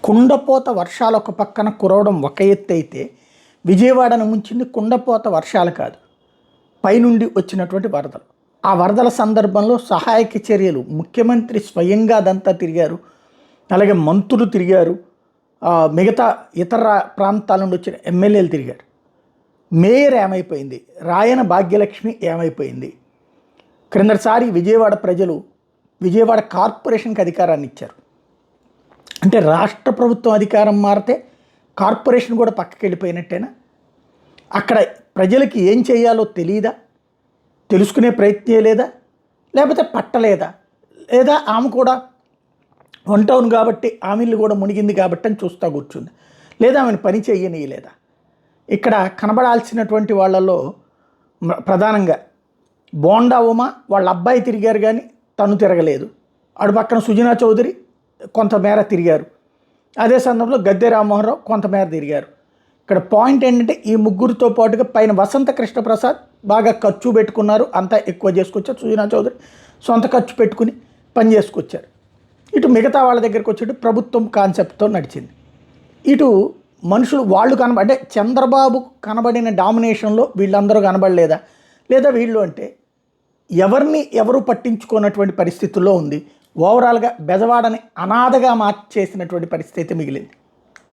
కుండపోత వర్షాలు ఒక పక్కన కురవడం ఒక ఎత్తు అయితే, విజయవాడను ముంచింది కుండపోత వర్షాలు కాదు, పైనుండి వచ్చినటువంటి వరదలు. ఆ వరదల సందర్భంలో సహాయక చర్యలు ముఖ్యమంత్రి స్వయంగా అదంతా తిరిగారు, అలాగే మంత్రులు తిరిగారు, మిగతా ఇతర ప్రాంతాల నుండి వచ్చిన ఎమ్మెల్యేలు తిరిగారు. మేయర్ ఏమైపోయింది, రాయన భాగ్యలక్ష్మి ఏమైపోయింది? క్రిందటిసారి విజయవాడ ప్రజలు విజయవాడ కార్పొరేషన్కి అధికారాన్ని ఇచ్చారు. అంటే రాష్ట్ర ప్రభుత్వం అధికారం మారితే కార్పొరేషన్ కూడా పక్కకి వెళ్ళిపోయినట్టేనా? అక్కడ ప్రజలకి ఏం చేయాలో తెలియదా? తెలుసుకునే ప్రయత్నం లేదా? లేకపోతే పట్టలేదా? లేదా ఆమె కూడా వన్ టౌన్ కాబట్టి ఆమెలు కూడా మునిగింది కాబట్టి అని చూస్తూ కూర్చుంది? లేదా ఆమెను పని చేయనీయలేదా? ఇక్కడ కనబడాల్సినటువంటి వాళ్ళలో ప్రధానంగా బోండా ఉమ వాళ్ళ అబ్బాయి తిరిగారు, కానీ తను తిరగలేదు. అటు పక్కన సుజనా చౌదరి కొంతమేర తిరిగారు. అదే సందర్భంలో గద్దె రామ్మోహన్ రావు కొంతమేర తిరిగారు. ఇక్కడ పాయింట్ ఏంటంటే, ఈ ముగ్గురితో పాటుగా పైన వసంత కృష్ణప్రసాద్ బాగా ఖర్చు పెట్టుకున్నారు, అంతా ఎక్కువ చేసుకొచ్చారు. సుజనా చౌదరి సొంత ఖర్చు పెట్టుకుని పని చేసుకొచ్చారు. ఇటు మిగతా వాళ్ళ దగ్గరికి వచ్చేటు ప్రభుత్వం కాన్సెప్ట్తో నడిచింది. ఇటు మనుషులు వాళ్ళు అంటే చంద్రబాబు కనబడిన డామినేషన్లో వీళ్ళందరూ కనబడలేదా? లేదా వీళ్ళు అంటే ఎవరిని ఎవరు పట్టించుకున్నటువంటి పరిస్థితుల్లో ఉంది. ఓవరాల్గా బెజవాడని అనాథగా మార్చేసినటువంటి పరిస్థితి మిగిలింది.